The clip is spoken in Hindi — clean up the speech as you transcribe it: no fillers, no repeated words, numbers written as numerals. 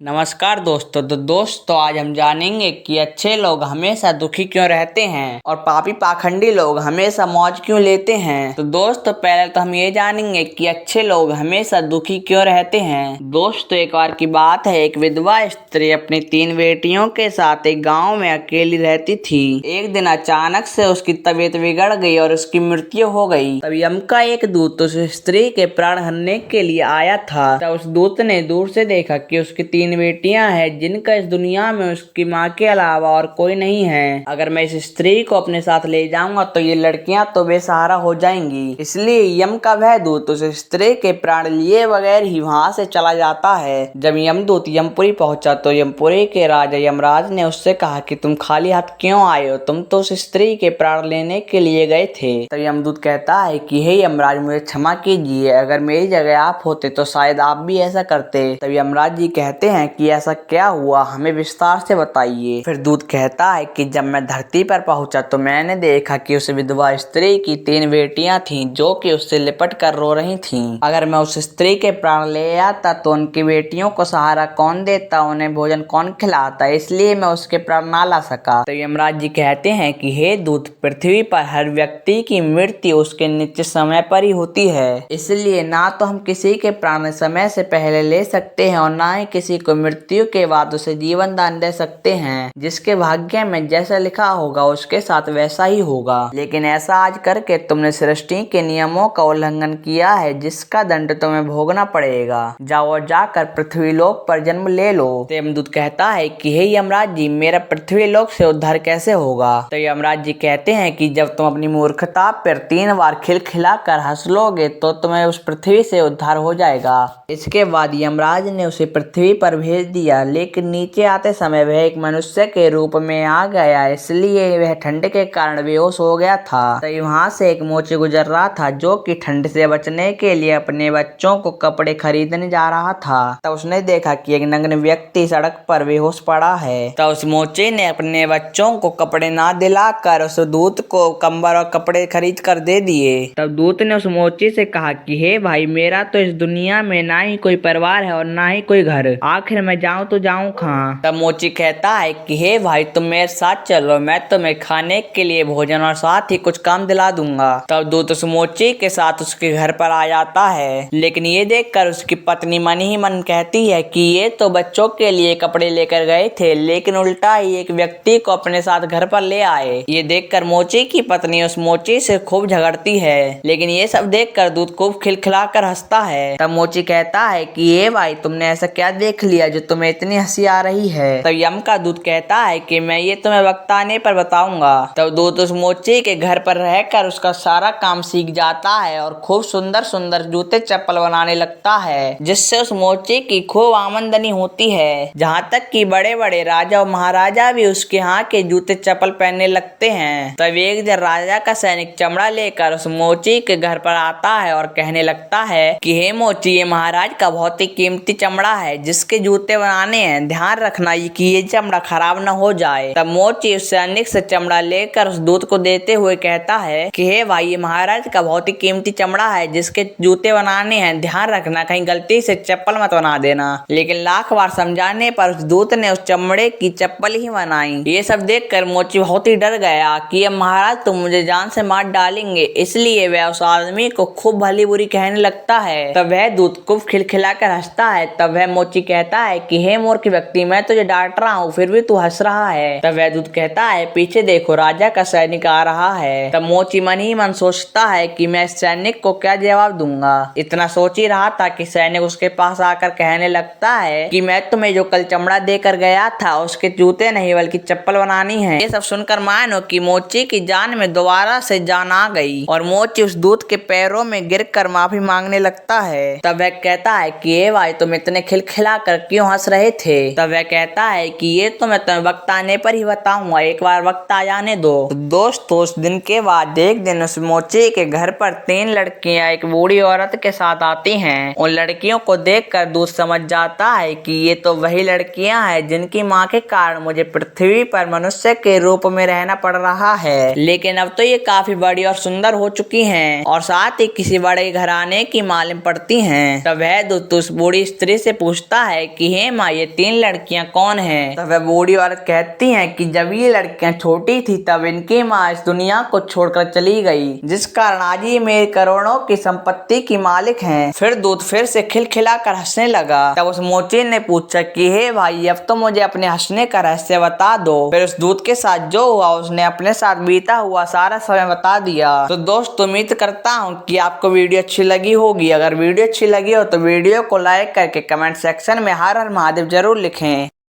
नमस्कार दोस्तों। तो दोस्तों आज हम जानेंगे कि अच्छे लोग हमेशा दुखी क्यों रहते हैं और पापी पाखंडी लोग हमेशा मौज क्यों लेते हैं। तो दोस्तों पहले तो हम ये जानेंगे कि अच्छे लोग हमेशा दुखी क्यों रहते हैं। दोस्तों एक बार की बात है, एक विधवा स्त्री अपनी 3 बेटियों के साथ एक गाँव में अकेली रहती थी। एक दिन अचानक से उसकी तबीयत बिगड़ गई और उसकी मृत्यु हो गई। तब यम का एक दूत उस स्त्री के प्राण हरने के लिए आया था। तब उस दूत ने दूर से देखा कि उसकी 3 बेटियां हैं जिनका इस दुनिया में उसकी माँ के अलावा और कोई नहीं है। अगर मैं इस स्त्री को अपने साथ ले जाऊंगा तो ये लड़कियां तो बेसहारा हो जाएंगी। इसलिए यम का वह दूत उस स्त्री के प्राण लिए बगैर ही वहां से चला जाता है। जब यमदूत यमपुरी पहुंचा तो यमपुरी के राजा यमराज ने उससे कहा कि तुम खाली हाथ क्यों आए हो, तुम तो उस स्त्री के प्राण लेने के लिए गए थे। तब यमदूत कहता है कि हे यमराज मुझे क्षमा कीजिए, अगर मेरी जगह आप होते तो शायद आप भी ऐसा करते। तब यमराज जी कहते हैं कि ऐसा क्या हुआ, हमें विस्तार से बताइए। फिर दूत कहता है कि जब मैं धरती पर पहुंचा तो मैंने देखा कि उस विधवा स्त्री की 3 बेटियां थीं जो कि उससे लिपट कर रो रही थीं। अगर मैं उस स्त्री के प्राण ले आता तो उनकी बेटियों को सहारा कौन देता, उन्हें भोजन कौन खिलाता, इसलिए मैं उसके प्राण ना ला सका। तो यमराज जी कहते हैं कि हे दूत, पृथ्वी पर हर व्यक्ति की मृत्यु उसके निश्चित समय पर ही होती है, इसलिए ना तो हम किसी के प्राण समय से पहले ले सकते हैं और ना ही किसी को मृत्यु के बाद उसे जीवन दान दे सकते हैं। जिसके भाग्य में जैसा लिखा होगा उसके साथ वैसा ही होगा। लेकिन ऐसा आज करके तुमने सृष्टि के नियमों का उल्लंघन किया है, जिसका दंड तुम्हें भोगना पड़ेगा। जाओ और जाकर पृथ्वी लोक पर जन्म ले लो। तो यमदूत कहता है कि हे यमराज जी, मेरा पृथ्वी लोक से उद्धार कैसे होगा। तो यमराज जी कहते हैं कि जब तुम अपनी मूर्खता पर 3 बार खिलखिला कर हंस लोगे तो तुम्हें उस पृथ्वी से उद्धार हो जाएगा। इसके बाद यमराज ने उसे पृथ्वी पर भेज दिया, लेकिन नीचे आते समय वह एक मनुष्य के रूप में आ गया, इसलिए वह ठंड के कारण बेहोश हो गया था। तभी वहां से एक मोची गुजर रहा था जो कि ठंड से बचने के लिए अपने बच्चों को कपड़े खरीदने जा रहा था। तब उसने देखा कि एक नग्न व्यक्ति सड़क पर बेहोश पड़ा है। तब उस मोची ने अपने बच्चों को कपड़े ना दिलाकर उस दूत को कंबल और कपड़े खरीद कर दे दिए। तब दूत ने उस मोची से कहा कि हे भाई, मेरा तो इस दुनिया में ना ही कोई परिवार है और ना ही कोई घर, आखिर मैं जाऊं तो जाऊं कहाँ। तब मोची कहता है कि हे भाई, तुम मेरे साथ चलो, मैं तुम्हें खाने के लिए भोजन और साथ ही कुछ काम दिला दूंगा। तब दूत उस मोची के साथ उसके घर पर आ जाता है, लेकिन ये देखकर उसकी पत्नी मन ही मन कहती है कि ये तो बच्चों के लिए कपड़े लेकर गए थे, लेकिन उल्टा ही एक व्यक्ति को अपने साथ घर पर ले आए। ये देखकर मोची की पत्नी उस मोची से खूब झगड़ती है, लेकिन ये सब देखकर दूत खूब खिलखिलाकर हंसता है। तब मोची कहता है कि ये भाई, तुमने ऐसा क्या देख लिया जो तुम्हें इतनी हंसी आ रही है। तब यम का दूत कहता है कि मैं ये तुम्हें वक्त आने पर बताऊंगा। तब दूत उस मोची के घर पर रहकर उसका सारा काम सीख जाता है और खूब सुंदर सुंदर जूते चप्पल बनाने लगता है, जिससे उस मोची की खूब आमदनी होती है। जहाँ तक कि बड़े बड़े राजा और महाराजा भी उसके यहाँ के जूते चप्पल पहनने लगते हैं। तब एक दिन राजा का सैनिक चमड़ा लेकर उस मोची के घर पर आता है और कहने लगता है कि हे मोची, ये महाराज का बहुत ही कीमती चमड़ा है जिसके जूते बनाने हैं, ध्यान रखना कि ये चमड़ा खराब न हो जाए। तब मोची उस सैनिक से चमड़ा लेकर उस दूत को देते हुए कहता है कि हे भाई, ये महाराज का बहुत ही कीमती चमड़ा है जिसके जूते बनाने हैं, ध्यान रखना कहीं गलती से चप्पल मत बना देना। लेकिन लाख बार समझाने पर उस दूत ने उस चमड़े की चप्पल ही बनाई। ये सब देखकर मोची बहुत ही डर गया कि अब महाराज तुम मुझे जान से मार डालेंगे, इसलिए वह उस आदमी को खूब भली बुरी कहने लगता है। तब वह दूत खूब खिलखिलाकर हंसता है। तब वह मोची कहता है कि हे मूर्ख व्यक्ति, मैं तुझे डांट रहा हूँ फिर भी तू हंस रहा है। तब वह दूत कहता है, पीछे देखो, राजा का सैनिक आ रहा है। तब मोची मन ही मन सोचता है कि मैं इस सैनिक को क्या जवाब दूंगा। इतना सोच ही रहा था कि सैनिक उसके पास आकर कहने लगता है कि मैं तुम्हें जो कल चमड़ा देकर गया था उसके जूते नहीं बल्कि चप्पल बनानी है। ये सब सुनकर मानो कि मोची की जान में दोबारा से जान आ गई और मोची उस दूत के पैरों में गिरकर माफी मांगने लगता है। तब वह कहता है कि हे भाई, तुम इतने खिलखिला कर क्यों हंस रहे थे। तब वह कहता है कि ये तो मैं तुम्हें वक्त आने पर ही बताऊंगा, एक बार वक्त आ जाने दो। तो दोस्तों उस दिन के बाद एक दिन उस मोची के घर पर 3 लड़कियां एक बूढ़ी औरत के साथ आती हैं। उन लड़कियों को देखकर दूत समझ जाता है कि ये तो वही लड़कियां हैं जिनकी माँ के कारण मुझे पृथ्वी पर मनुष्य के रूप में रहना पड़ रहा है, लेकिन अब तो ये काफी बड़ी और सुंदर हो चुकी हैं और साथ ही किसी बड़े घराने की मालूम पड़ती हैं। तब वह दूत उस बूढ़ी स्त्री से पूछता है कि हे माँ ये 3 लड़कियां कौन हैं। तब वह बूढ़ी औरत कहती है कि जब ये लड़कियां छोटी थी तब इनकी माँ इस दुनिया को छोड़कर चली गई, जिस कारण आज ये मेरे करोड़ों की संपत्ति की मालिक हैं। फिर दूत फिर से खिलखिलाकर हंसने लगा। तब उस मोची ने पूछा कि हे भाई अब तो मुझे अपने हंसने का रहस्य बता दो। फिर उस दूत के साथ जो हुआ उसने अपने साथ बीता हुआ सारा समय बता दिया। तो दोस्त उम्मीद करता हूँ कि आपको वीडियो अच्छी लगी होगी। अगर वीडियो अच्छी लगी हो तो वीडियो को लाइक करके कमेंट सेक्शन में हर हर महादेव जरूर लिखें।